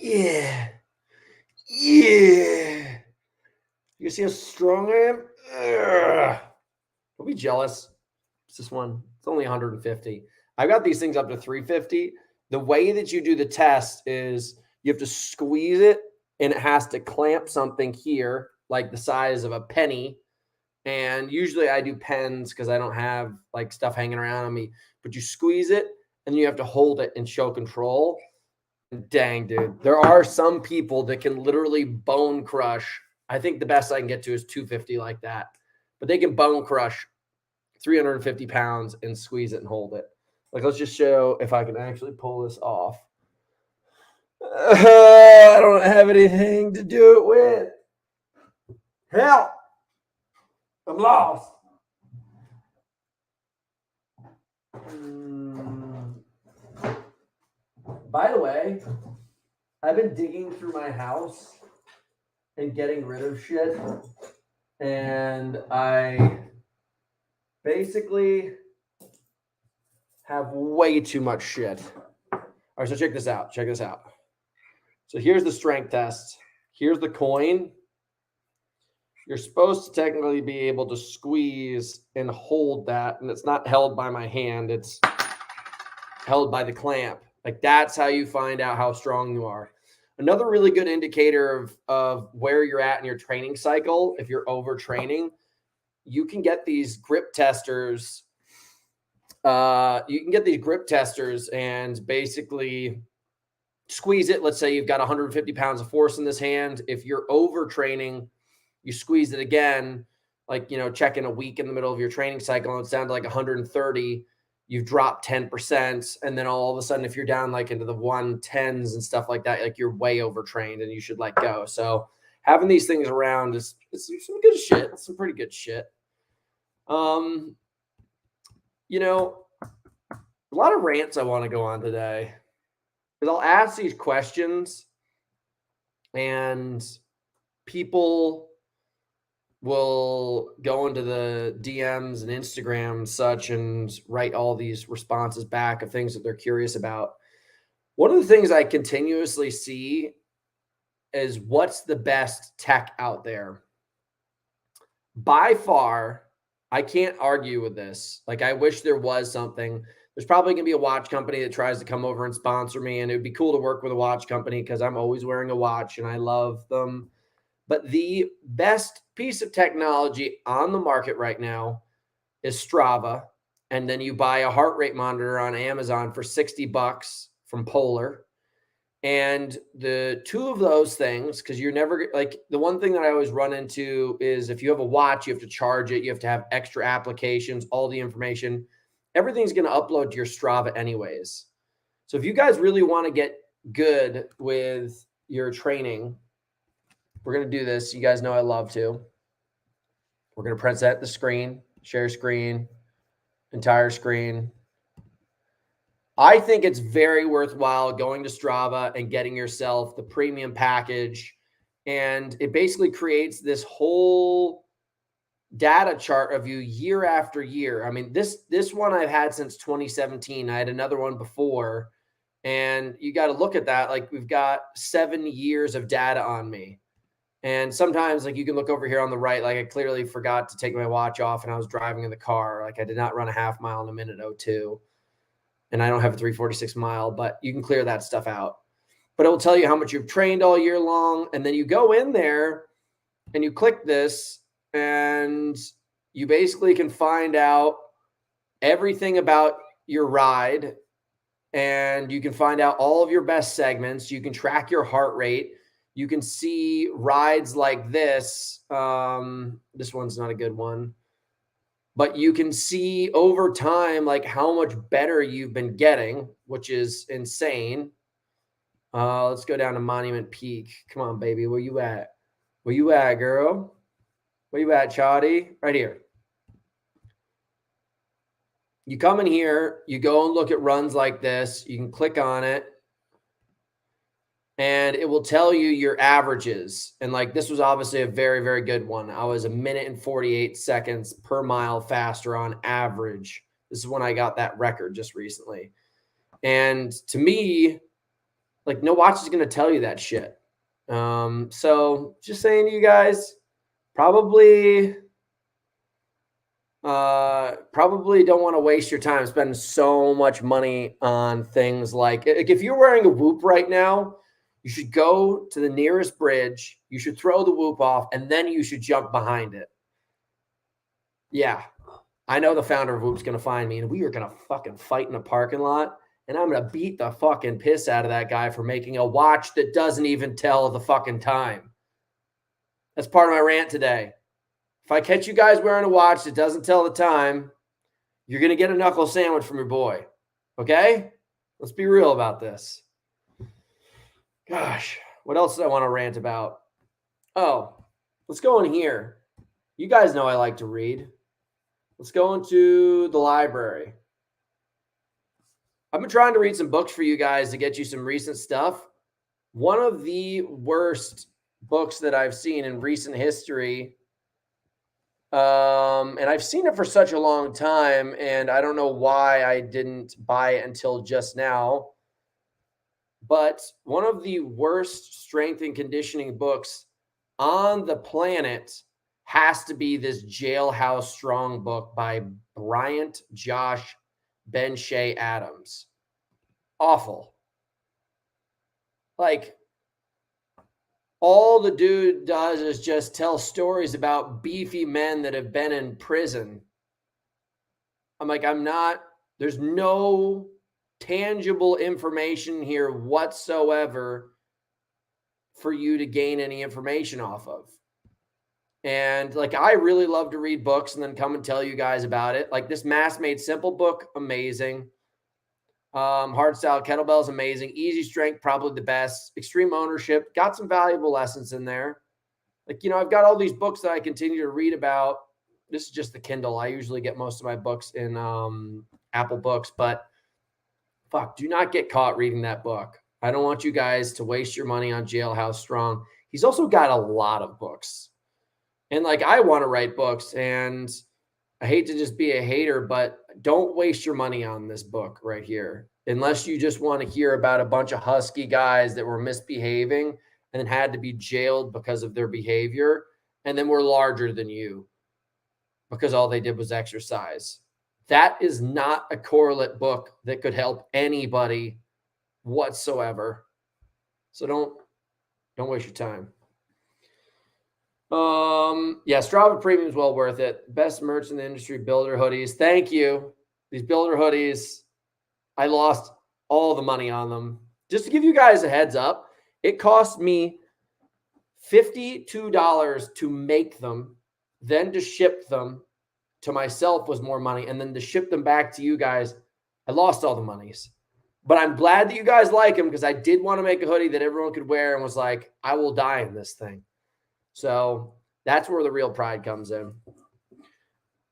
Yeah. Yeah. You see how strong I am? Ugh. Don't be jealous. It's this one. It's only 150. I've got these things up to 350. The way that you do the test is you have to squeeze it and it has to clamp something here, like the size of a penny. And usually I do pens because I don't have like stuff hanging around on me. But you squeeze it and you have to hold it and show control. Dang, dude. There are some people that can literally bone crush. I think the best I can get to is 250 like that. But they can bone crush 350 pounds and squeeze it and hold it. Like, let's just show if I can actually pull this off. I don't have anything to do it with. Help! I'm lost. By the way, I've been digging through my house and getting rid of shit. And I basically have way too much shit. All right, so check this out. Check this out. So here's the strength test. Here's the coin. You're supposed to technically be able to squeeze and hold that, and it's not held by my hand. It's held by the clamp. Like, that's how you find out how strong you are. Another really good indicator of where you're at in your training cycle, if you're overtraining, you can get these grip testers. And basically squeeze it. Let's say you've got 150 pounds of force in this hand. If you're overtraining, you squeeze it again, like, check in a week in the middle of your training cycle, and it's down to like 130. You've dropped 10. And then all of a sudden, if you're down like into the 110s and stuff like that, like, you're way overtrained and you should let go. So having these things around is some good shit. It's some pretty good shit. A lot of rants I want to go on today, because I'll ask these questions and people will go into the DMs and Instagram and such and write all these responses back of things that they're curious about. One of the things I continuously see is, what's the best tech out there? By far, I can't argue with this. Like, I wish there was something. There's probably going to be a watch company that tries to come over and sponsor me, and it would be cool to work with a watch company because I'm always wearing a watch and I love them. But the best piece of technology on the market right now is Strava. And then you buy a heart rate monitor on Amazon for $60 from Polar. And the two of those things, because you're never like, the one thing that I always run into is, if you have a watch, you have to charge it. You have to have extra applications, all the information. Everything's going to upload to your Strava anyways. So if you guys really want to get good with your training, we're going to do this. You guys know I love to. We're going to present the screen, share screen, entire screen. I think it's very worthwhile going to Strava and getting yourself the premium package. And it basically creates this whole data chart of you year after year. I mean, this one I've had since 2017. I had another one before. And you got to look at that. Like, we've got 7 years of data on me. And sometimes, like, you can look over here on the right, like, I clearly forgot to take my watch off and I was driving in the car. Like, I did not run a half mile in a minute 02. And I don't have a 346 mile, but you can clear that stuff out. But it will tell you how much you've trained all year long. And then you go in there and you click this, and you basically can find out everything about your ride. And you can find out all of your best segments. You can track your heart rate. You can see rides like this. This one's not a good one. But you can see over time, like, how much better you've been getting, which is insane. Let's go down to Monument Peak. Come on, baby. Where you at? Where you at, girl? Where you at, Chotty? Right here. You come in here, you go and look at runs like this. You can click on it, and it will tell you your averages. And like, this was obviously a very, very good one. I was 1 minute and 48 seconds per mile faster on average. This is when I got that record just recently. And to me, Like, no watch is going to tell you that shit. So just saying to you guys, probably don't want to waste your time spending so much money on things like if you're wearing a Whoop right now, you should go to the nearest bridge, you should throw the Whoop off, and then you should jump behind it. Yeah, I know the founder of Whoop's going to find me, and we are going to fucking fight in a parking lot, and I'm going to beat the fucking piss out of that guy for making a watch that doesn't even tell the fucking time. That's part of my rant today. If I catch you guys wearing a watch that doesn't tell the time, you're going to get a knuckle sandwich from your boy. Okay? Let's be real about this. Gosh, what else do I want to rant about? Oh, let's go in here. You guys know I like to read. Let's go into the library. I've been trying to read some books for you guys to get you some recent stuff. One of the worst books that I've seen in recent history, and I've seen it for such a long time, and I don't know why I didn't buy it until just now, but one of the worst strength and conditioning books on the planet has to be this Jailhouse Strong book by Bryant Josh Ben Shea Adams. Awful. Like, all the dude does is just tell stories about beefy men that have been in prison. I'm like, there's no tangible information here whatsoever for you to gain any information off of. And like, I really love to read books and then come and tell you guys about it. Like this Mass Made Simple book, amazing. Hardstyle kettlebells, amazing. Easy Strength, probably the best. Extreme Ownership, got some valuable lessons in there. Like, I've got all these books that I continue to read about. This is just the Kindle. I usually get most of my books in Apple Books, but fuck, do not get caught reading that book. I don't want you guys to waste your money on Jailhouse Strong. He's also got a lot of books. And like, I want to write books, and I hate to just be a hater, but don't waste your money on this book right here. Unless you just want to hear about a bunch of husky guys that were misbehaving and then had to be jailed because of their behavior, and then were larger than you because all they did was exercise. That is not a correlate book that could help anybody whatsoever. So don't waste your time. Yeah, Strava Premium is well worth it. Best merch in the industry, builder hoodies. Thank you. These builder hoodies, I lost all the money on them. Just to give you guys a heads up, it cost me $52 to make them, then to ship them to myself was more money, and then to ship them back to you guys, I lost all the monies. But I'm glad that you guys like them, because I did want to make a hoodie that everyone could wear and was like, I will die in this thing. So that's where the real pride comes in.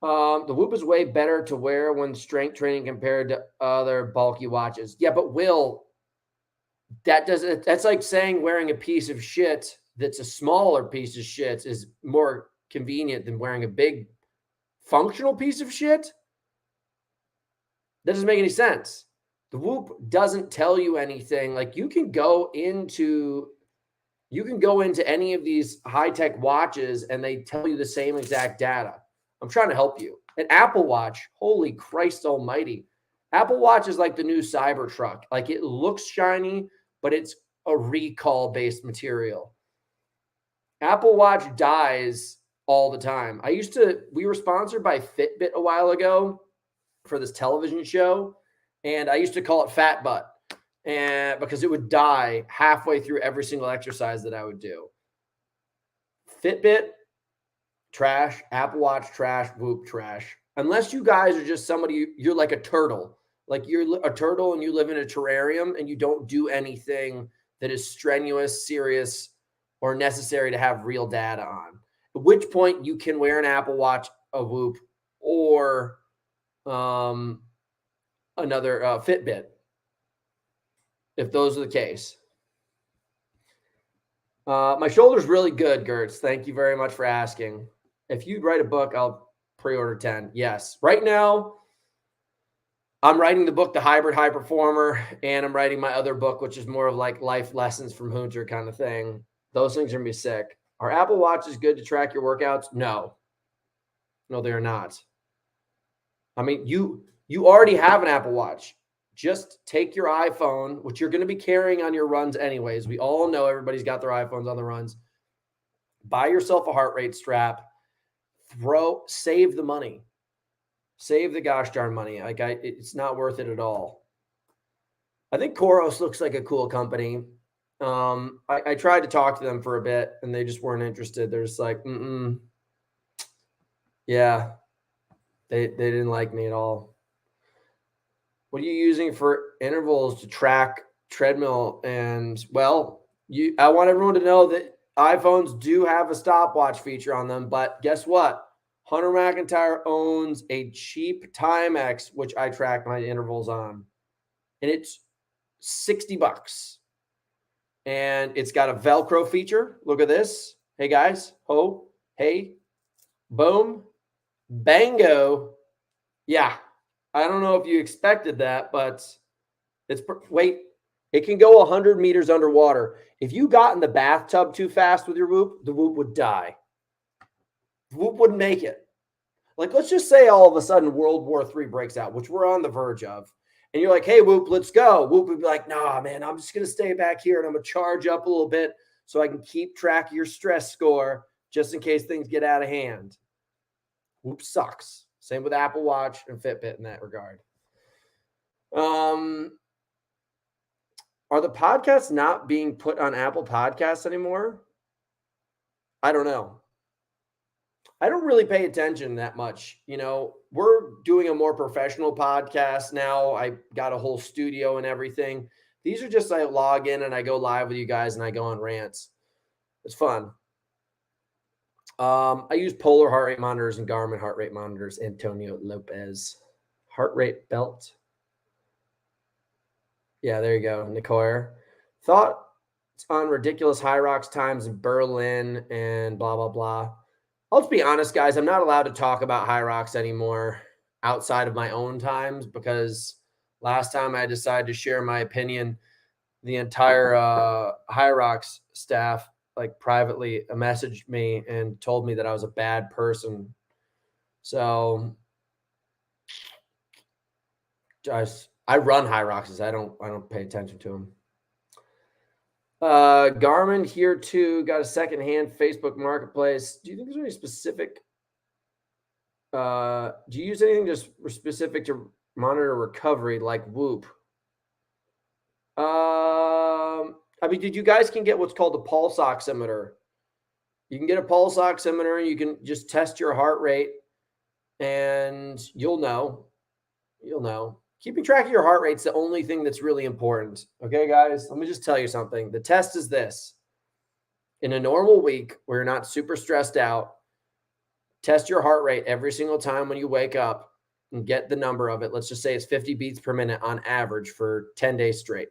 The Whoop is way better to wear when strength training compared to other bulky watches. Yeah, but that's like saying wearing a piece of shit that's a smaller piece of shit is more convenient than wearing a big functional piece of shit. That doesn't make any sense. The Whoop doesn't tell you anything. Like, you can go into any of these high-tech watches and they tell you the same exact data. I'm trying to help you. An Apple Watch, holy Christ almighty. Apple Watch is like the new Cybertruck. Like, it looks shiny, but it's a recall-based material. Apple Watch dies all the time. We were sponsored by Fitbit a while ago for this television show, and I used to call it Fat Butt. And because it would die halfway through every single exercise that I would do. Fitbit, trash. Apple Watch, trash. Whoop, trash. Unless you guys are just somebody, you're like a turtle. Like, you're a turtle and you live in a terrarium and you don't do anything that is strenuous, serious, or necessary to have real data on. At which point you can wear an Apple Watch, a Whoop, or another Fitbit, if those are the case. My shoulder's really good, Gertz. Thank you very much for asking. If you'd write a book, I'll pre-order 10. Yes. Right now, I'm writing the book, The Hybrid High Performer, and I'm writing my other book, which is more of like life lessons from Hunter kind of thing. Those things are gonna be sick. Are Apple Watches good to track your workouts? No, they're not. I mean, you already have an Apple Watch. Just take your iPhone, which you're going to be carrying on your runs anyways. We all know everybody's got their iPhones on the runs. Buy yourself a heart rate strap. Save the money. Save the gosh darn money. It's not worth it at all. I think Koros looks like a cool company. I tried to talk to them for a bit, and they just weren't interested. They're just like, yeah, they didn't like me at all. What are you using for intervals to track treadmill? And well, I want everyone to know that iPhones do have a stopwatch feature on them, but guess what? Hunter McIntyre owns a cheap Timex, which I track my intervals on, and it's $60. And it's got a Velcro feature. Look at this. Hey guys, ho, hey, boom, bango. Yeah, I don't know if you expected that, but it can go 100 meters underwater. If you got in the bathtub too fast with your Whoop, the Whoop would die. The Whoop wouldn't make it. Like, let's just say all of a sudden World War III breaks out, which we're on the verge of. And you're like, hey, Whoop, let's go. Whoop would be like, nah, man, I'm just going to stay back here and I'm going to charge up a little bit so I can keep track of your stress score just in case things get out of hand. Whoop sucks. Same with Apple Watch and Fitbit in that regard. Are the podcasts not being put on Apple Podcasts anymore? I don't know. I don't really pay attention that much. We're doing a more professional podcast now. I got a whole studio and everything. These are just, I log in and I go live with you guys and I go on rants. It's fun. I use Polar heart rate monitors and Garmin heart rate monitors. Antonio Lopez. Heart rate belt. Yeah, there you go. Nicoir. Thoughts on ridiculous Hyrox times in Berlin and blah, blah, blah. I'll just be honest, guys. I'm not allowed to talk about Hyrox anymore outside of my own times because last time I decided to share my opinion, the entire Hyrox staff privately messaged me and told me that I was a bad person. So I run Hyroxes. I don't pay attention to them. Garmin here too, got a secondhand Facebook marketplace. Do you think there's any specific? Do you use anything just specific to monitor recovery like Whoop? I mean, you guys can get what's called a pulse oximeter. You can get a pulse oximeter and you can just test your heart rate and you'll know. Keeping track of your heart rate's the only thing that's really important. Okay, guys, let me just tell you something. The test is this. In a normal week where you're not super stressed out, test your heart rate every single time when you wake up and get the number of it. Let's just say it's 50 beats per minute on average for 10 days straight.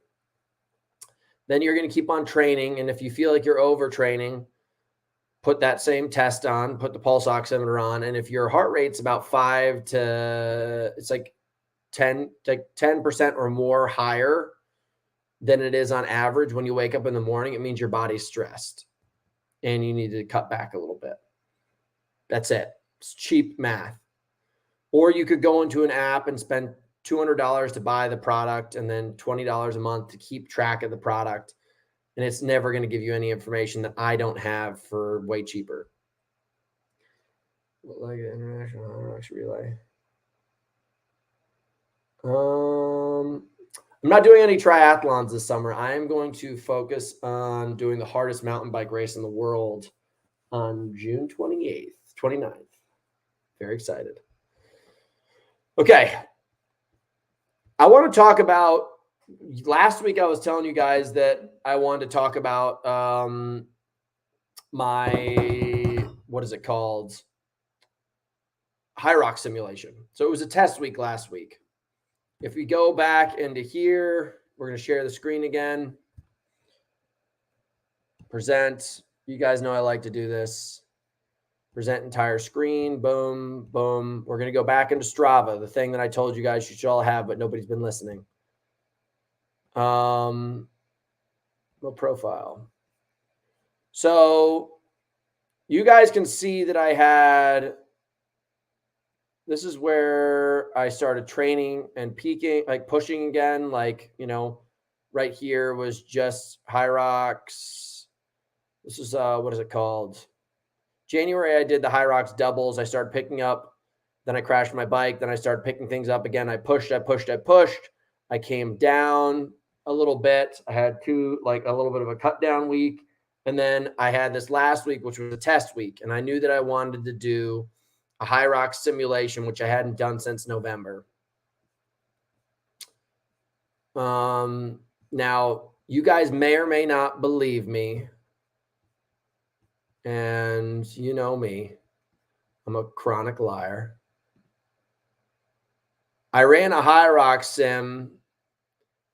Then you're going to keep on training. And if you feel like you're overtraining, put that same test on, put the pulse oximeter on. And if your heart rate's about 10% or more higher than it is on average when you wake up in the morning, it means your body's stressed and you need to cut back a little bit. That's it. It's cheap math. Or you could go into an app and spend $200 to buy the product and then $20 a month to keep track of the product. And it's never going to give you any information that I don't have for way cheaper. Like an international Hyrox relay. I'm not doing any triathlons this summer. I am going to focus on doing the hardest mountain bike race in the world on June 28th, 29th. Very excited. Okay. I want to talk about, last week I was telling you guys that I wanted to talk about my, what is it called? Hyrox simulation. So it was a test week last week. If we go back into here, we're going to share the screen again. Present. You guys know I like to do this. Present entire screen. Boom, boom. We're going to go back into Strava, the thing that I told you guys you should all have, but nobody's been listening. No profile. So you guys can see that I had, this is where I started training and peaking, like pushing again. Like, right here was just Hyrox. This is, what is it called? January, I did the Hyrox doubles. I started picking up. Then I crashed my bike. Then I started picking things up again. I pushed. I came down a little bit. I had a little bit of a cut down week. And then I had this last week, which was a test week. And I knew that I wanted to do a Hyrox simulation, which I hadn't done since November. Now, you guys may or may not believe me. And you know me. I'm a chronic liar. I ran a Hyrox sim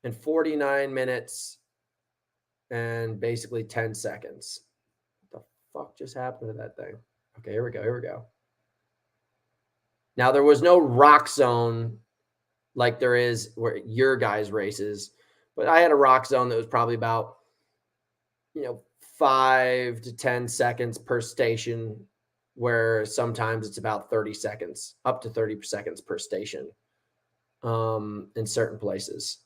in 49 minutes and basically 10 seconds. What the fuck just happened to that thing? Okay, here we go. Now, there was no rock zone like there is where your guys' races, but I had a rock zone that was probably about, 5 to 10 seconds per station, where sometimes it's about 30 seconds, up to 30 seconds per station in certain places.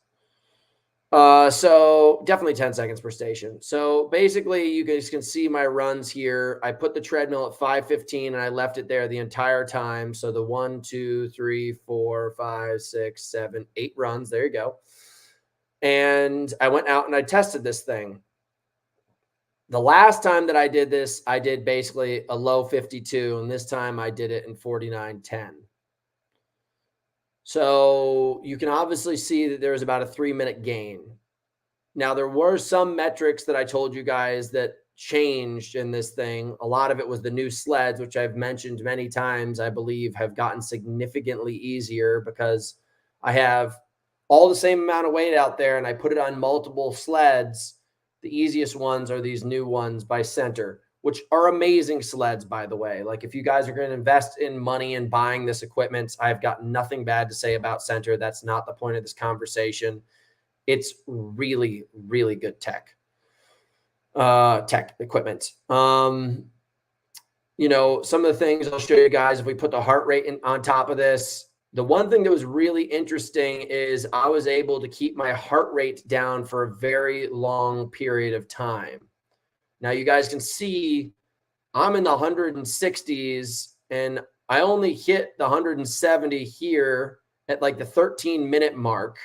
So definitely 10 seconds per station. So basically, you guys can see my runs here. I put the treadmill at 5:15 and I left it there the entire time. So the 1, 2, 3, 4, 5, 6, 7, 8 runs. There you go. And I went out and I tested this thing. The last time that I did this, I did basically a low 52, and this time I did it in 49:10. So you can obviously see that there was about a 3-minute gain. Now, there were some metrics that I told you guys that changed in this thing. A lot of it was the new sleds, which I've mentioned many times, I believe have gotten significantly easier because I have all the same amount of weight out there and I put it on multiple sleds. The easiest ones are these new ones by Center, which are amazing sleds, by the way. Like, if you guys are going to invest in money in buying this equipment, I've got nothing bad to say about Center. That's not the point of this conversation. It's really, really good tech equipment. Some of the things I'll show you guys, if we put the heart rate on top of this, the one thing that was really interesting is I was able to keep my heart rate down for a very long period of time. Now, you guys can see I'm in the 160s and I only hit the 170 here at like the 13-minute mark.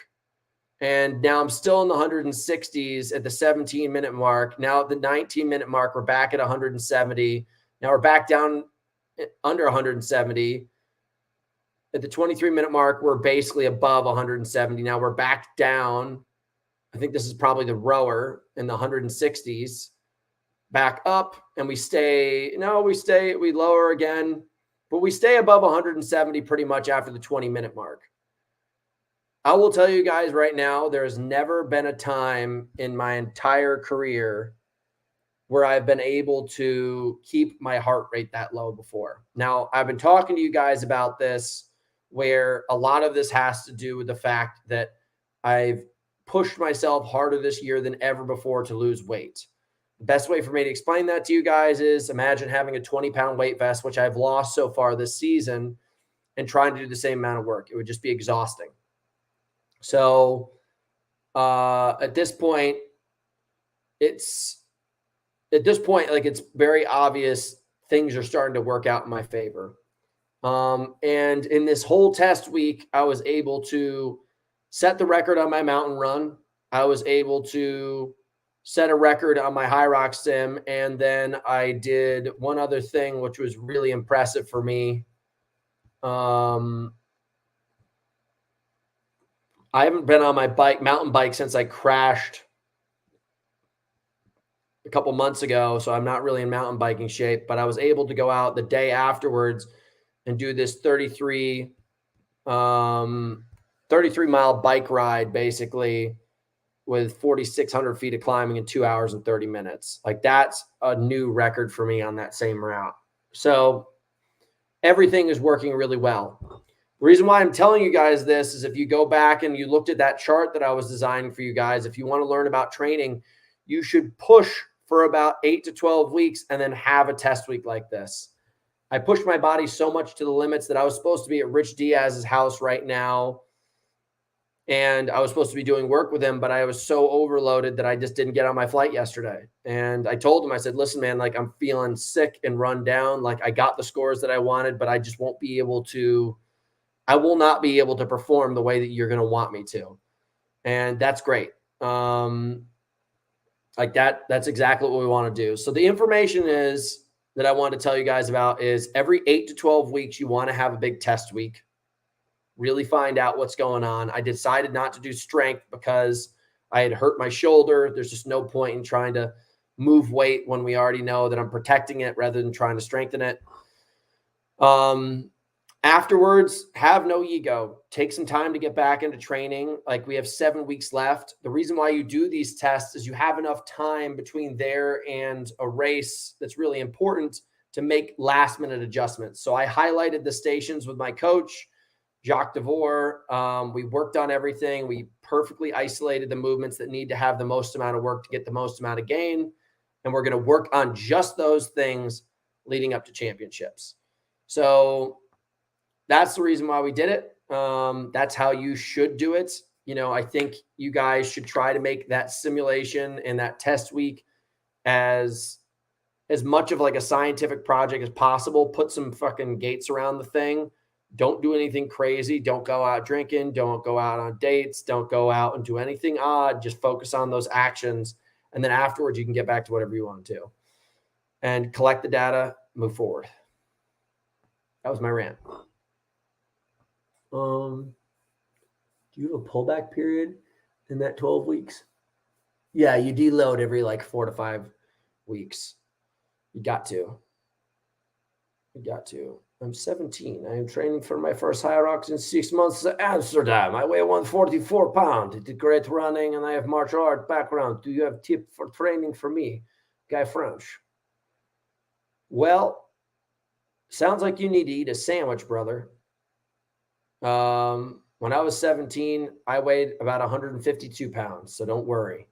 And now I'm still in the 160s at the 17-minute mark. Now at the 19-minute mark, we're back at 170. Now we're back down under 170. At the 23-minute mark, we're basically above 170. Now we're back down. I think this is probably the rower in the 160s. Back up, and we lower again, but we stay above 170 pretty much after the 20-minute mark. I will tell you guys right now, there's never been a time in my entire career where I've been able to keep my heart rate that low before. Now, I've been talking to you guys about this, where a lot of this has to do with the fact that I've pushed myself harder this year than ever before to lose weight. The best way for me to explain that to you guys is imagine having a 20-pound weight vest, which I've lost so far this season, and trying to do the same amount of work. It would just be exhausting. So at this point, it's very obvious things are starting to work out in my favor. And in this whole test week, I was able to set the record on my mountain run. I was able to set a record on my Hyrox sim. And then I did one other thing, which was really impressive for me. I haven't been on my mountain bike since I crashed a couple months ago. So I'm not really in mountain biking shape, but I was able to go out the day afterwards and do this 33 mile bike ride, basically, with 4,600 feet of climbing in 2 hours and 30 minutes. Like, that's a new record for me on that same route. So everything is working really well. The reason why I'm telling you guys this is if you go back and you looked at that chart that I was designing for you guys, if you want to learn about training, you should push for about 8 to 12 weeks and then have a test week like this. I pushed my body so much to the limits that I was supposed to be at Rich Diaz's house right now. And I was supposed to be doing work with him, but I was so overloaded that I just didn't get on my flight yesterday. And I told him, I said, listen, man, like I'm feeling sick and run down. Like I got the scores that I wanted, but I just won't be able to, I will not be able to perform the way that you're going to want me to. And that's great. Like that's exactly what we want to do. So the information is that I want to tell you guys about is every 8 to 12 weeks, you want to have a big test week. Really find out what's going on. I decided not to do strength because I had hurt my shoulder. There's just no point in trying to move weight when we already know that I'm protecting it rather than trying to strengthen it. Afterwards, have no ego. Take some time to get back into training. Like we have 7 weeks left. The reason why you do these tests is you have enough time between there and a race that's really important to make last minute adjustments. So I highlighted the stations with my coach, Jacques Devore. We worked on everything. We perfectly isolated the movements that need to have the most amount of work to get the most amount of gain. And we're going to work on just those things leading up to championships. So that's the reason why we did it. That's how you should do it. You know, I think you guys should try to make that simulation and that test week as much of like a scientific project as possible. Put some fucking gates around the thing. Don't do anything crazy. Don't go out drinking. Don't go out on dates. Don't go out and do anything odd. Just focus on those actions. And then afterwards, you can get back to whatever you want to and collect the data, move forward. That was my rant. Do you have a pullback period in that 12 weeks? Yeah, you deload every like 4 to 5 weeks. You got to. I'm 17. I am training for my first Hyrox in 6 months in Amsterdam. I weigh 144 pounds. It's great running and I have martial art background. Do you have tip for training for me? Guy French. Well, sounds like you need to eat a sandwich, brother. When I was 17, I weighed about 152 pounds. So don't worry.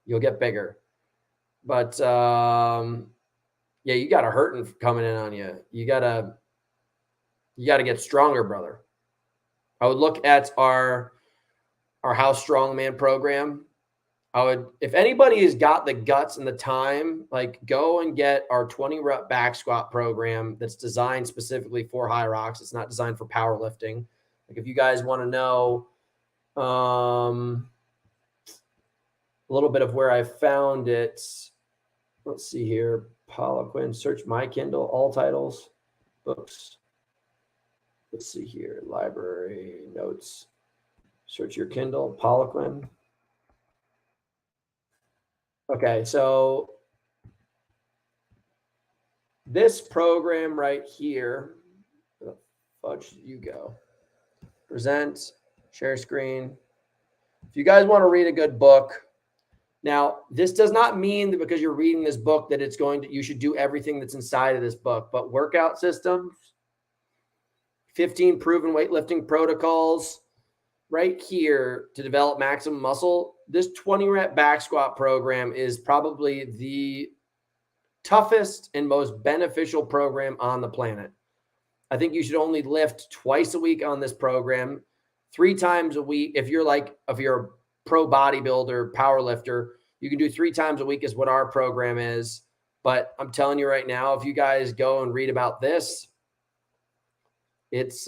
You'll get bigger. But yeah, you got a hurting coming in on you. You gotta get stronger, brother. I would look at our House Strongman program. If anybody has got the guts and the time, like go and get our 20 rep back squat program that's designed specifically for Hyrox. It's not designed for powerlifting. Like if you guys want to know a little bit of where I found it, let's see here. Paula Quinn, search my Kindle, all titles, books. Let's see here, library, notes. Search your Kindle, Paula Quinn. Okay, so this program right here, where the fudge did you go? Present, share screen. If you guys want to read a good book, now this does not mean that because you're reading this book that it's going to, you should do everything that's inside of this book, but workout systems, 15 proven weightlifting protocols right here to develop maximum muscle. This 20 rep back squat program is probably the toughest and most beneficial program on the planet. I think you should only lift twice a week on this program, 3 times a week. If you're a pro bodybuilder, power lifter, you can do 3 times a week is what our program is. But I'm telling you right now, if you guys go and read about this, it's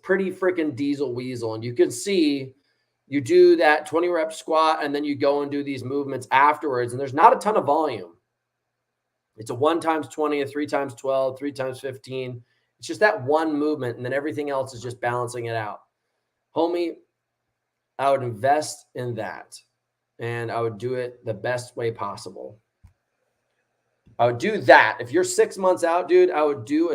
pretty freaking diesel weasel. And you can see you do that 20 rep squat and then you go and do these movements afterwards. And there's not a ton of volume. It's a 1 times 20, a 3 times 12, 3 times 15. It's just that one movement, and then everything else is just balancing it out. Homie, I would invest in that, and I would do it the best way possible. I would do that. If you're 6 months out, dude, I would do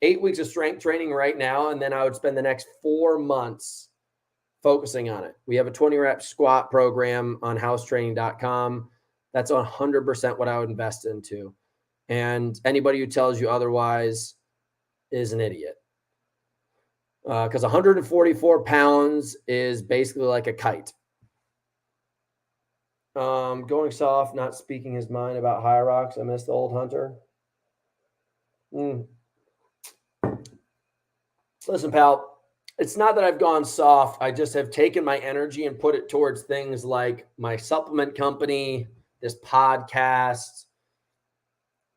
8 weeks of strength training right now, and then I would spend the next 4 months focusing on it. We have a 20 rep squat program on housetraining.com. That's 100% what I would invest into. And anybody who tells you otherwise is an idiot. Because 144 pounds is basically like a kite. Going soft, not speaking his mind about Hyrox. I miss the old hunter. Listen, pal, it's not that I've gone soft. I just have taken my energy and put it towards things like my supplement company, this podcast,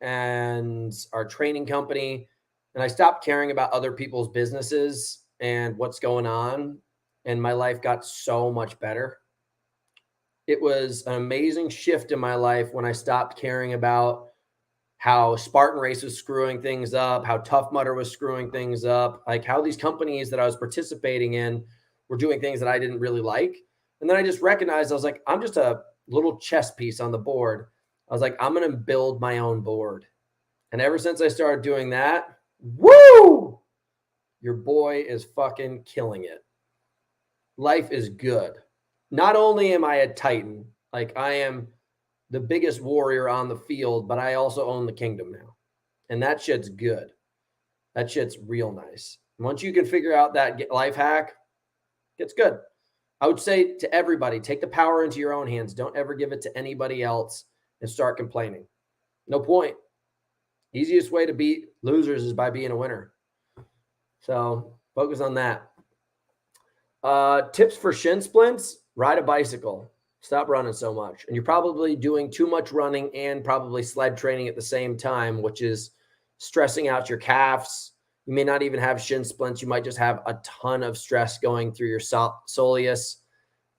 and our training company. And I stopped caring about other people's businesses and what's going on. And my life got so much better. It was an amazing shift in my life when I stopped caring about how Spartan Race was screwing things up, how Tough Mudder was screwing things up, like how these companies that I was participating in were doing things that I didn't really like. And then I just recognized, I was like, I'm just a little chess piece on the board. I was like, I'm going to build my own board. And ever since I started doing that, woo, your boy is fucking killing it. Life is good. Not only am I a Titan, like I am the biggest warrior on the field, but I also own the kingdom now. And that shit's good. That shit's real nice. Once you can figure out that life hack, it's good. I would say to everybody, take the power into your own hands. Don't ever give it to anybody else and start complaining. No point. Easiest way to beat losers is by being a winner. So focus on that. Tips for shin splints: ride a bicycle. Stop running so much. And you're probably doing too much running and probably sled training at the same time, which is stressing out your calves. You may not even have shin splints. You might just have a ton of stress going through your soleus.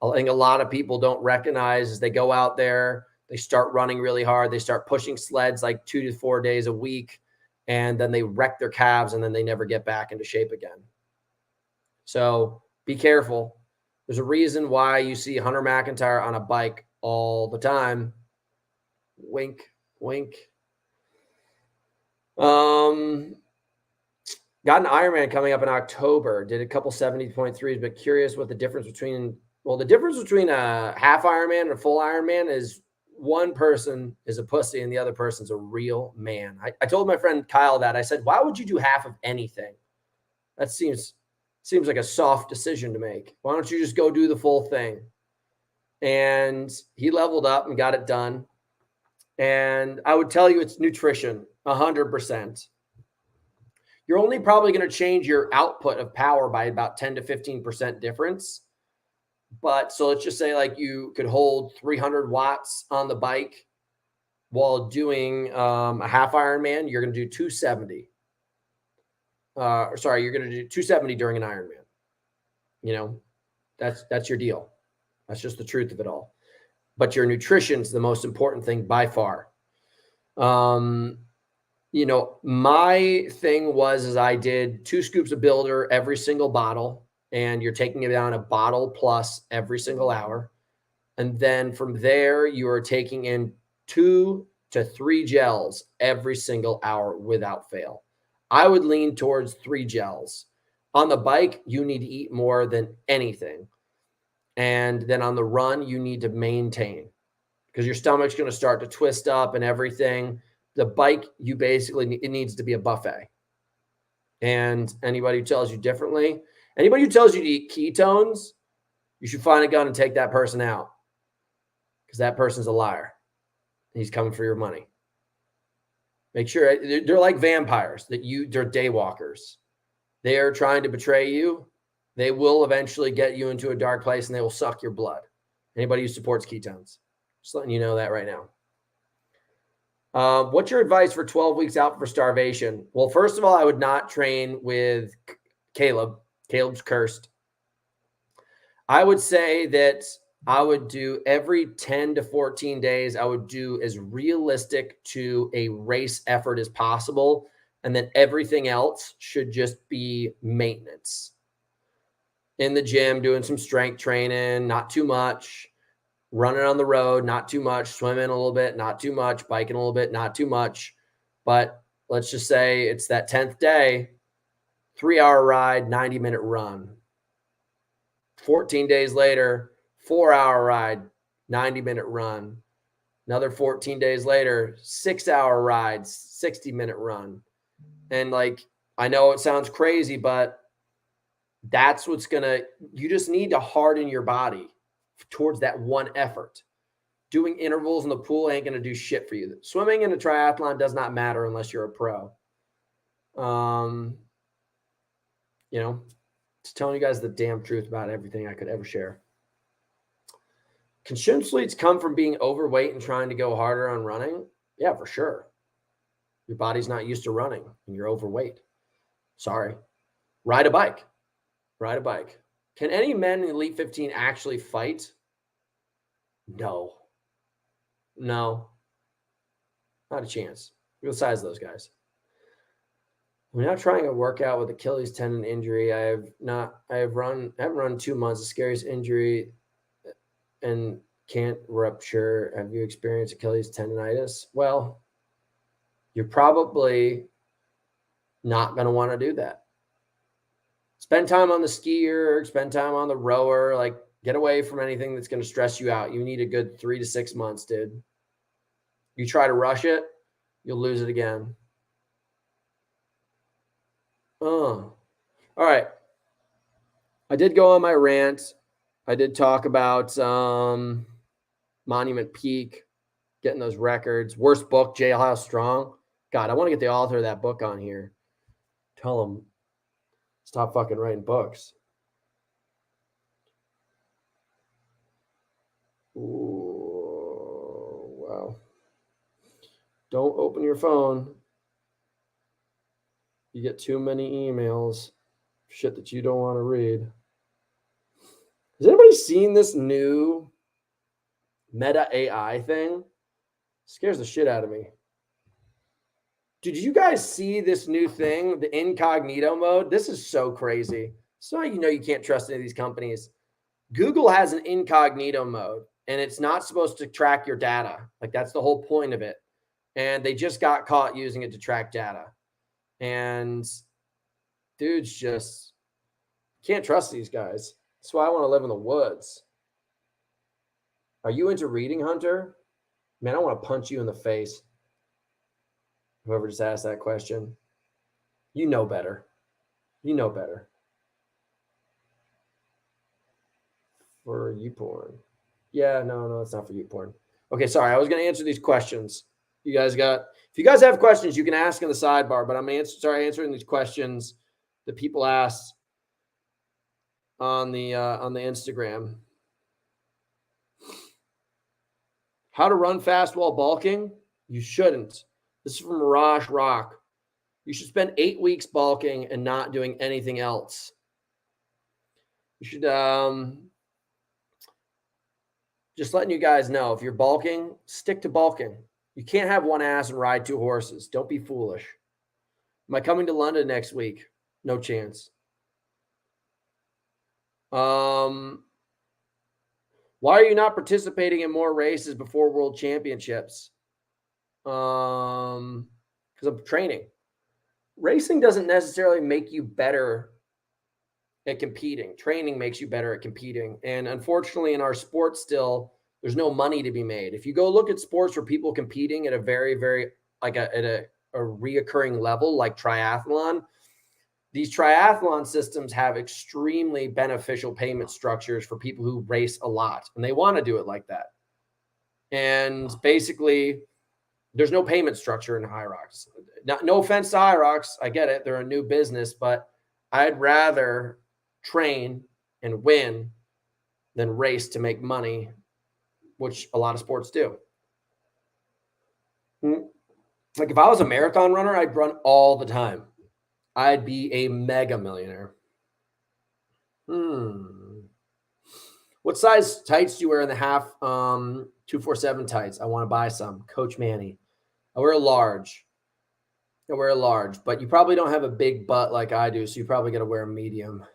I think a lot of people don't recognize as they go out there, they start running really hard. They start pushing sleds like 2 to 4 days a week, and then they wreck their calves, and then they never get back into shape again. So be careful. There's a reason why you see Hunter McIntyre on a bike all the time. Wink, wink. Got an Ironman coming up in October. Did a couple 70.3s, but curious what the difference between a half Ironman and a full Ironman is. One person is a pussy and the other person's a real man. I told my friend Kyle that. I said, why would you do half of anything? That seems like a soft decision to make. Why don't you just go do the full thing? And he leveled up and got it done. And I would tell you it's nutrition, 100%. You're only probably going to change your output of power by about 10 to 15% difference. But so let's just say like you could hold 300 watts on the bike while doing a half Ironman. You're going to do 270. You're going to do 270 during an Ironman. You know, that's your deal. That's just the truth of it all. But your nutrition's the most important thing by far. You know, my thing is I did 2 scoops of Builder every single bottle, and you're taking it down a bottle plus every single hour. And then from there, you are taking in 2 to 3 gels every single hour without fail. I would lean towards 3 gels. On the bike, you need to eat more than anything. And then on the run, you need to maintain because your stomach's going to start to twist up and everything. The bike, it needs to be a buffet. And anybody who tells you differently, anybody who tells you to eat ketones, you should find a gun and take that person out because that person's a liar. He's coming for your money. Make sure they're like vampires they're daywalkers. They are trying to betray you. They will eventually get you into a dark place and they will suck your blood. Anybody who supports ketones, just letting you know that right now. What's your advice for 12 weeks out for starvation? Well, first of all, I would not train with Caleb. Caleb's cursed. I would say that I would do every 10 to 14 days, I would do as realistic to a race effort as possible. And then everything else should just be maintenance. In the gym, doing some strength training, not too much. Running on the road, not too much. Swimming a little bit, not too much. Biking a little bit, not too much. But let's just say it's that 10th day, 3-hour ride, 90-minute run. 14 days later, 4-hour ride, 90-minute run. Another 14 days later, 6-hour rides, 60-minute run. And like, I know it sounds crazy, but that's what's you just need to harden your body towards that one effort. Doing intervals in the pool ain't going to do shit for you. Swimming in a triathlon does not matter unless you're a pro. Just telling you guys the damn truth about everything I could ever share. Can shin splints come from being overweight and trying to go harder on running? Yeah, for sure. Your body's not used to running and you're overweight. Sorry. Ride a bike. Ride a bike. Can any men in Elite 15 actually fight? No. Not a chance. Real size of those guys. I'm not trying to work out with Achilles tendon injury. I haven't run 2 months. The scariest injury and can't rupture. Have you experienced Achilles tendonitis? Well, you're probably not going to want to do that. Spend time on the skier, spend time on the rower, like get away from anything that's going to stress you out. You need a good 3 to 6 months, dude. You try to rush it, you'll lose it again. All right. I did go on my rant. I did talk about Monument Peak, getting those records. Worst book, Jailhouse Strong. God, I want to get the author of that book on here. Tell him, stop fucking writing books. Ooh, wow. Don't open your phone. You get too many emails, shit that you don't want to read. Has anybody seen this new Meta AI thing? Scares the shit out of me. Did you guys see this new thing, the incognito mode? This is so crazy. So you know you can't trust any of these companies. Google has an incognito mode, and it's not supposed to track your data. Like that's the whole point of it. And they just got caught using it to track data. And dudes just can't trust these guys. That's why I want to live in the woods. Are you into reading, Hunter? Man, I want to punch you in the face. Whoever just asked that question. You know better. You know better. For you porn. Yeah, no, it's not for you porn. Okay, sorry. I was going to answer these questions. If you guys have questions, you can ask in the sidebar, but I'm answering these questions that people asked on the Instagram. How to run fast while bulking? You shouldn't. This is from Mirage Rock. You should spend 8 weeks bulking and not doing anything else. You should just letting you guys know, if you're bulking, stick to bulking. You can't have one ass and ride 2 horses. Don't be foolish. Am I coming to London next week? No chance. Why are you not participating in more races before World Championships? Because I'm training. Racing doesn't necessarily make you better at competing. Training makes you better at competing. And unfortunately, in our sport still, there's no money to be made. If you go look at sports for people competing at a very, very at a reoccurring level, like triathlon, these triathlon systems have extremely beneficial payment structures for people who race a lot, and they want to do it like that. And basically, there's no payment structure in Hyrox. No offense to Hyrox, I get it. They're a new business, but I'd rather train and win than race to make money, which a lot of sports do. Like if I was a marathon runner, I'd run all the time. I'd be a mega millionaire. What size tights do you wear in the half 247 tights? I want to buy some. Coach Manny. I wear a large, but you probably don't have a big butt like I do, so you probably got to wear a medium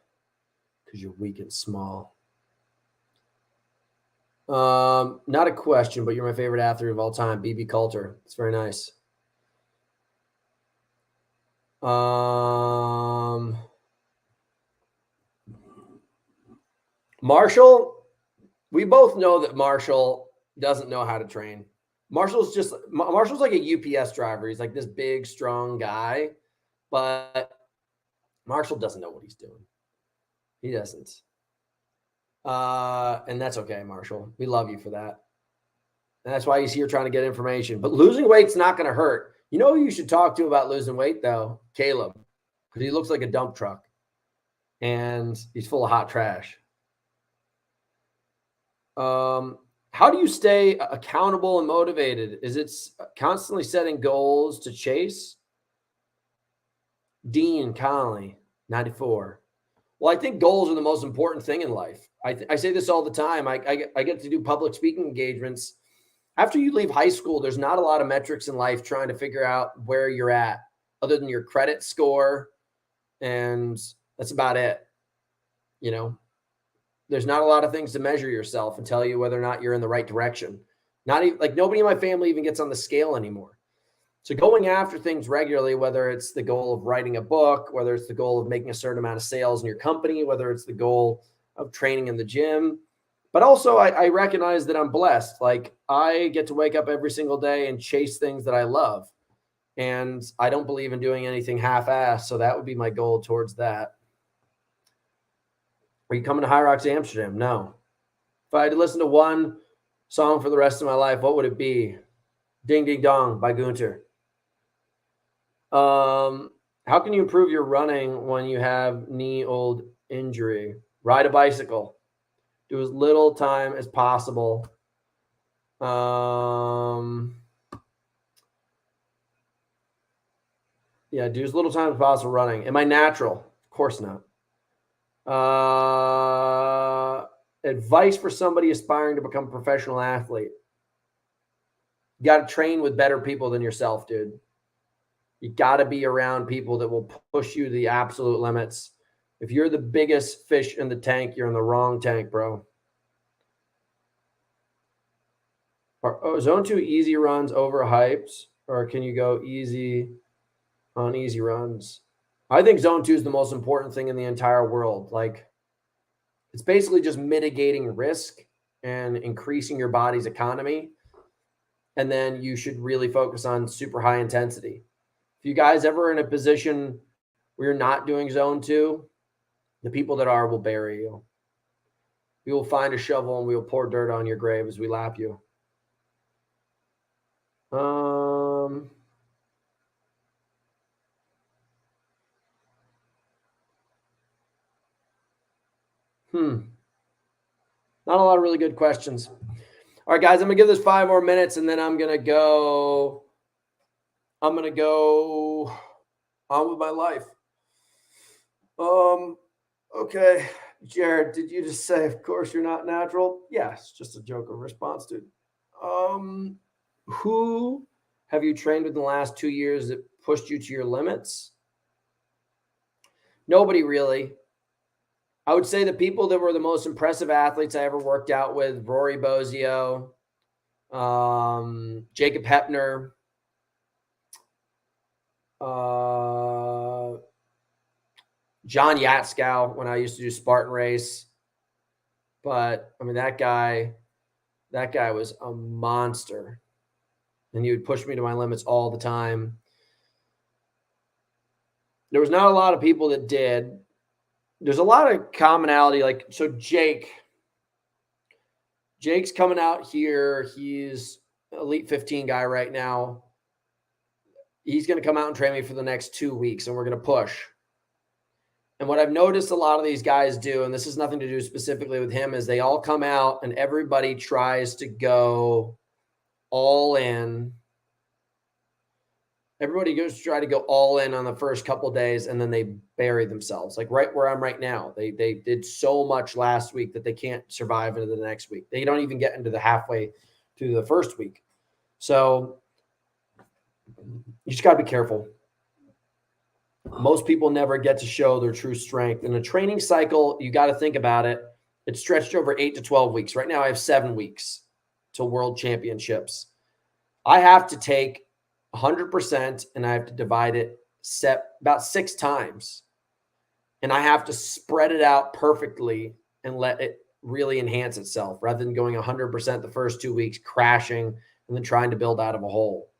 because you're weak and small. Not a question, but you're my favorite athlete of all time, BB Coulter. It's very nice. Marshall, we both know that Marshall doesn't know how to train. Marshall's like a UPS driver. He's like this big, strong guy, but Marshall doesn't know what he's doing. He doesn't. And that's okay, Marshall. We love you for that. And that's why he's here trying to get information. But losing weight's not going to hurt. You know who you should talk to about losing weight, though? Caleb, because he looks like a dump truck, and he's full of hot trash. How do you stay accountable and motivated? Is it constantly setting goals to chase? Dean Conley, 94. Well, I think goals are the most important thing in life. I say this all the time. I get to do public speaking engagements. After you leave high school, there's not a lot of metrics in life trying to figure out where you're at other than your credit score. And that's about it. You know, there's not a lot of things to measure yourself and tell you whether or not you're in the right direction. Not even like nobody in my family even gets on the scale anymore. So going after things regularly, whether it's the goal of writing a book, whether it's the goal of making a certain amount of sales in your company, whether it's the goal of training in the gym, but also I recognize that I'm blessed. Like I get to wake up every single day and chase things that I love. And I don't believe in doing anything half-assed. So that would be my goal towards that. Are you coming to Hyrox Amsterdam? No. If I had to listen to one song for the rest of my life, what would it be? Ding Ding Dong by Gunter. How can you improve your running when you have knee old injury? Ride a bicycle. Do as little time as possible. Yeah, do as little time as possible running. Am I natural? Of course not. Advice for somebody aspiring to become a professional athlete. You got to train with better people than yourself, dude. You got to be around people that will push you to the absolute limits. If you're the biggest fish in the tank, you're in the wrong tank, bro. Are zone 2 easy runs overhyped, or can you go easy on easy runs? I think zone 2 is the most important thing in the entire world. Like, it's basically just mitigating risk and increasing your body's economy. And then you should really focus on super high intensity. If you guys ever in a position where you're not doing zone 2, the people that are will bury you. We will find a shovel and we will pour dirt on your grave as we lap you. Not a lot of really good questions. All right, guys, I'm going to give this 5 more minutes, and then I'm going to go on with my life. Okay. Jared, did you just say, of course, you're not natural? Yes, just a joke of response, dude. Who have you trained with in the last 2 years that pushed you to your limits? Nobody really. I would say the people that were the most impressive athletes I ever worked out with, Rory Bozio, Jacob Hepner, John Yatskow when I used to do Spartan Race. But, I mean, that guy was a monster. And he would push me to my limits all the time. There was not a lot of people that did. There's a lot of commonality. Like, so Jake's coming out here. He's Elite 15 guy right now. He's going to come out and train me for the next 2 weeks, and we're going to push. And what I've noticed a lot of these guys do, and this has nothing to do specifically with him, is they all come out and everybody tries to go all in. Everybody goes to try to go all in on the first couple of days, and then they bury themselves. Like right where I'm right now. They did so much last week that they can't survive into the next week. They don't even get into the halfway through the first week. So you just got to be careful. Most people never get to show their true strength. In a training cycle, you got to think about it. It's stretched over 8 to 12 weeks. Right now, I have 7 weeks till World Championships. I have to take 100% and I have to divide it about 6 times. And I have to spread it out perfectly and let it really enhance itself rather than going 100% the first 2 weeks, crashing, and then trying to build out of a hole.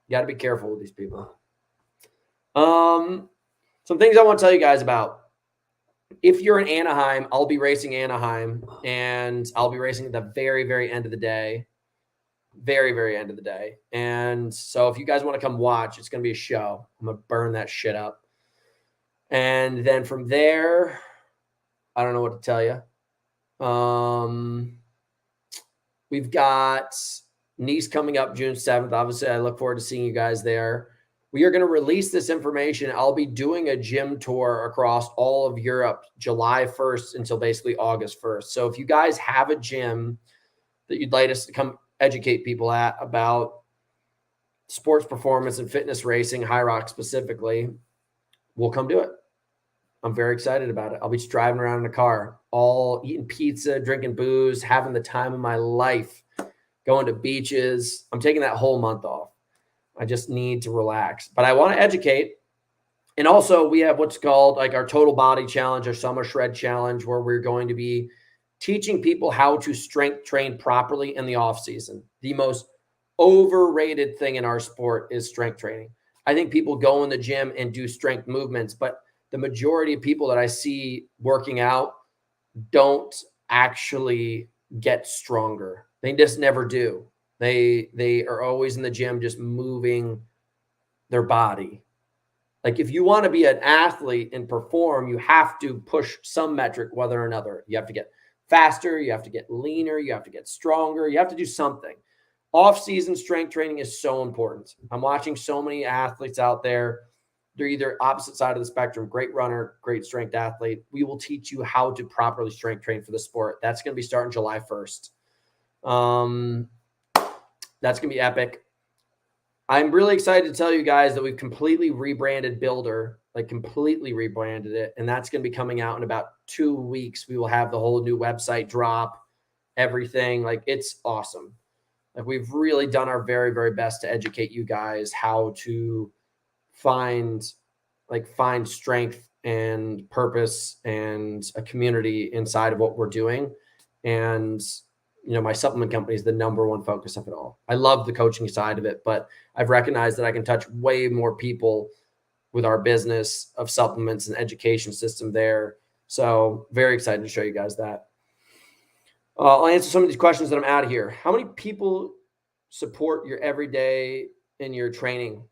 You got to be careful with these people. Some things I want to tell you guys about. If you're in Anaheim, I'll be racing Anaheim, and I'll be racing at the very, very end of the day. Very, very end of the day. And so if you guys want to come watch, it's going to be a show. I'm going to burn that shit up. And then from there, I don't know what to tell you. We've got Nice coming up June 7th. Obviously, I look forward to seeing you guys there. We are going to release this information. I'll be doing a gym tour across all of Europe, July 1st until basically August 1st. So if you guys have a gym that you'd like us to come educate people at about sports performance and fitness racing, Hyrox specifically, we'll come do it. I'm very excited about it. I'll be just driving around in a car, all eating pizza, drinking booze, having the time of my life, going to beaches. I'm taking that whole month off. I just need to relax. But I want to educate. And also, we have what's called like our total body challenge, our summer shred challenge, where we're going to be teaching people how to strength train properly in the off season. The most overrated thing in our sport is strength training. I think people go in the gym and do strength movements, but the majority of people that I see working out don't actually get stronger. They just never do. They are always in the gym just moving their body. Like if you want to be an athlete and perform, you have to push some metric, whether or another. You have to get faster, you have to get leaner, you have to get stronger, you have to do something. Off-season strength training is so important. I'm watching so many athletes out there. They're either opposite side of the spectrum, great runner, great strength athlete. We will teach you how to properly strength train for the sport. That's going to be starting July 1st. That's going to be epic. I'm really excited to tell you guys that we've completely rebranded Builder, like completely rebranded it. And that's going to be coming out in about 2 weeks. We will have the whole new website drop, everything. Like it's awesome. Like we've really done our very, very best to educate you guys how to find strength and purpose and a community inside of what we're doing. And my supplement company is the number one focus of it all. I love the coaching side of it, but I've recognized that I can touch way more people with our business of supplements and education system there. So very excited to show you guys that. I'll answer some of these questions that I'm out of here. How many people support your everyday in your training?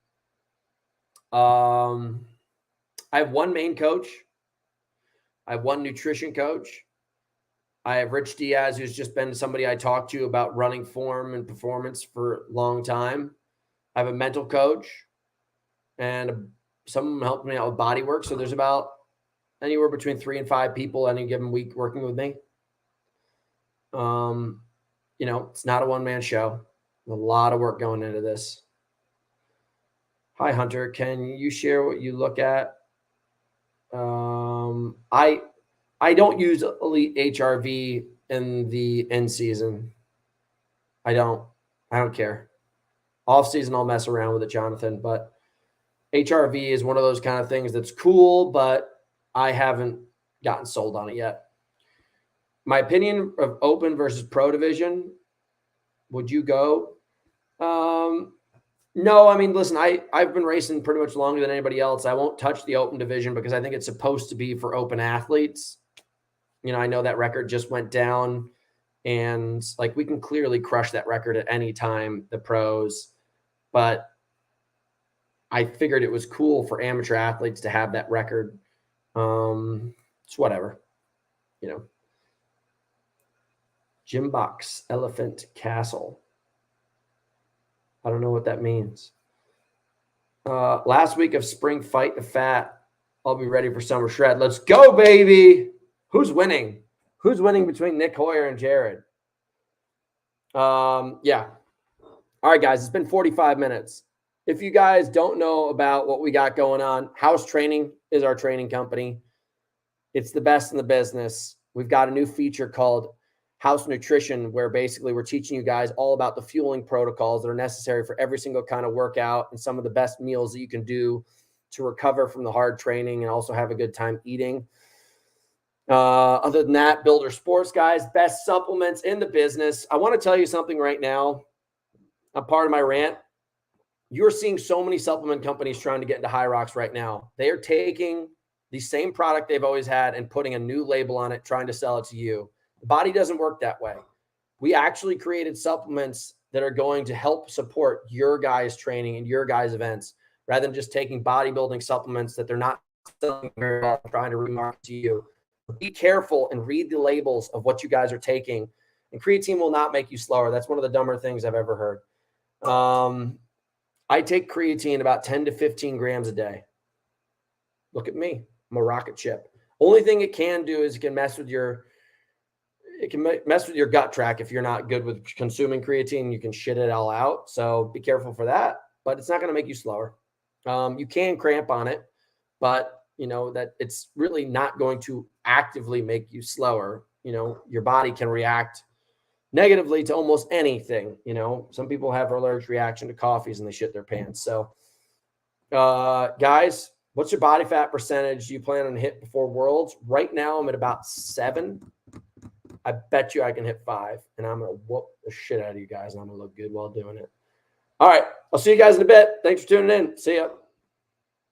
I have one main coach. I have one nutrition coach. I have Rich Diaz, who's just been somebody I talked to about running form and performance for a long time. I have a mental coach, and someone helped me out with body work. So there's about anywhere between 3 and 5 people any given week working with me. It's not a one-man show. A lot of work going into this. Hi, Hunter. Can you share what you look at? I don't use Elite HRV in the end season. I don't care. Off season, I'll mess around with it, Jonathan. But HRV is one of those kind of things that's cool, but I haven't gotten sold on it yet. My opinion of open versus pro division, would you go? No, I mean, listen, I've been racing pretty much longer than anybody else. I won't touch the open division because I think it's supposed to be for open athletes. I know that record just went down, and like we can clearly crush that record at any time, the pros, but I figured it was cool for amateur athletes to have that record. It's whatever, Gym box, elephant castle. I don't know what that means. Last week of spring fight to fat. I'll be ready for summer shred. Let's go, baby. Who's winning? Who's winning between Nick Hoyer and Jared? Yeah. All right, guys, it's been 45 minutes. If you guys don't know about what we got going on, House Training is our training company. It's the best in the business. We've got a new feature called House Nutrition, where basically we're teaching you guys all about the fueling protocols that are necessary for every single kind of workout and some of the best meals that you can do to recover from the hard training and also have a good time eating. Other than that, Builder Sports, guys, best supplements in the business. I want to tell you something right now. I'm part of my rant. You're seeing so many supplement companies trying to get into Hyrox right now. They are taking the same product they've always had and putting a new label on it, trying to sell it to you. The body doesn't work that way. We actually created supplements that are going to help support your guys' training and your guys' events, rather than just taking bodybuilding supplements that they're not selling very well, trying to remarket to you. Be careful and read the labels of what you guys are taking. And creatine will not make you slower. That's one of the dumber things I've ever heard. I take creatine about 10 to 15 grams a day. Look at me. I'm a rocket ship. Only thing it can do is it can mess with your gut track. If you're not good with consuming creatine, you can shit it all out. So be careful for that, but it's not going to make you slower. You can cramp on it, but you know that it's really not going to actively make you slower. You know, your body can react negatively to almost anything. You know, some people have an allergic reaction to coffees and they shit their pants. So, guys, what's your body fat percentage you plan on hit before Worlds? Right now, I'm at about 7. I bet you I can hit 5, and I'm going to whoop the shit out of you guys, and I'm going to look good while doing it. All right. I'll see you guys in a bit. Thanks for tuning in. See ya.